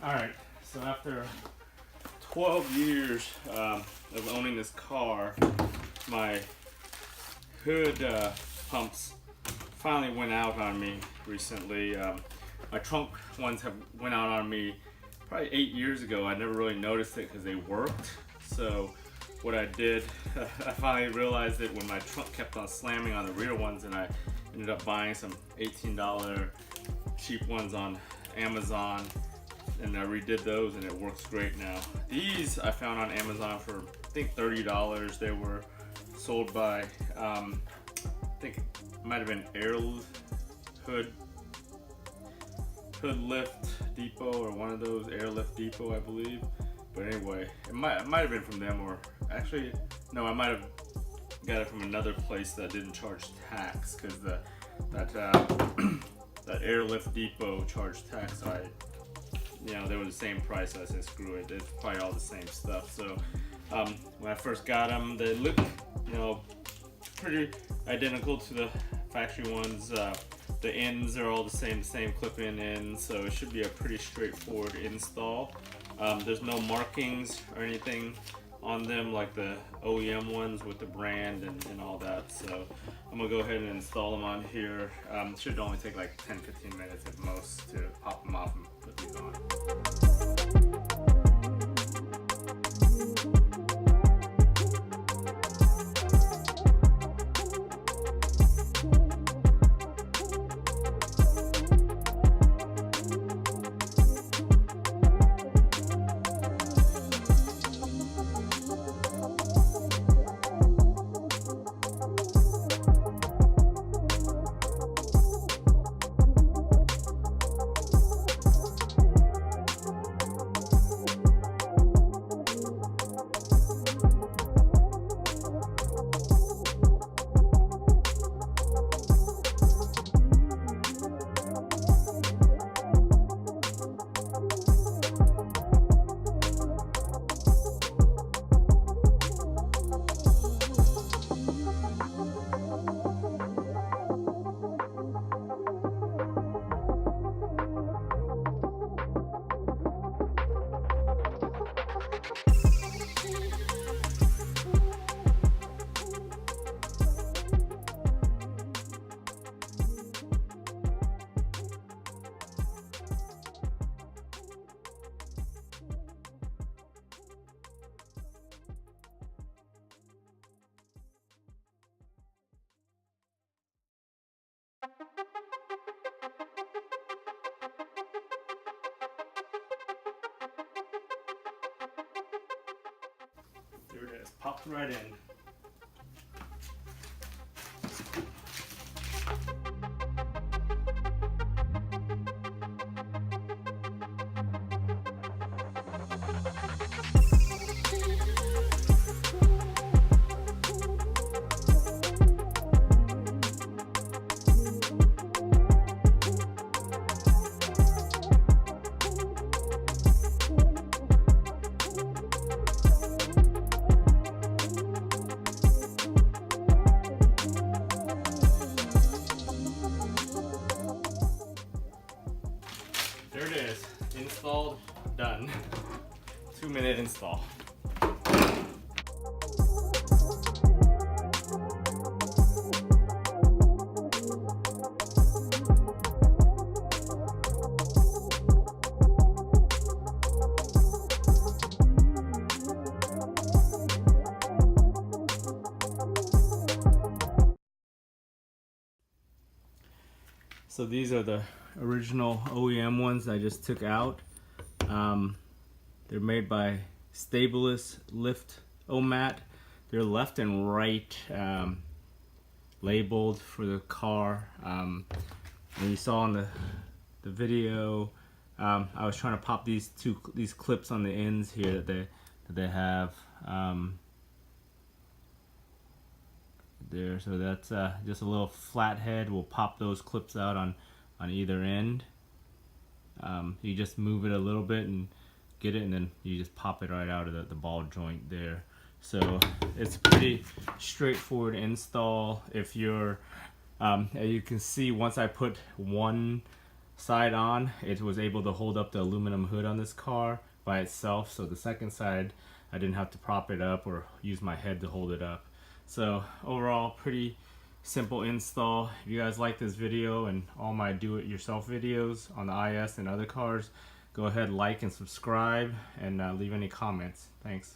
Alright, so after 12 years of owning this car, my hood pumps finally went out on me recently. My trunk ones went out on me probably 8 years ago. I never really noticed it because they worked. So what I did, I finally realized it when my trunk kept on slamming on the rear ones, and I ended up buying some $18 cheap ones on Amazon, and I redid those and it works great now. These I found on Amazon for I think $30. They were sold by I think it might have been Hood Lift Depot, or one of those, Airlift Depot I believe. But anyway, it might have been from them, or actually no, I might have got it from another place that didn't charge tax, because that Airlift Depot charged tax. So they were the same price. So I said screw it, it's probably all the same stuff. So when I first got them, they looked pretty identical to the factory ones. The ends are all the same clip-in ends, so it should be a pretty straightforward install. There's no markings or anything on them like the OEM ones with the brand and all that. So I'm gonna go ahead and install them on here. It should only take like 10-15 minutes at most to pop them off and put these on. There it is, popped right in. There it is, installed, done. 2-minute install. So these are the original OEM ones I just took out. They're made by Stabilis Lift-O-Mat. They're left and right labeled for the car. And you saw in the video, I was trying to pop these clips on the ends here that they have there. So that's just a little flat head. We'll pop those clips out on either end. You just move it a little bit and get it, and then you just pop it right out of the ball joint there. So it's pretty straightforward install. If you're as you can see, once I put one side on, it was able to hold up the aluminum hood on this car by itself. So the second side, I didn't have to prop it up or use my head to hold it up. So overall, pretty simple install. If you guys like this video and all my do-it-yourself videos on the IS and other cars, go ahead, like and subscribe, and leave any comments. Thanks.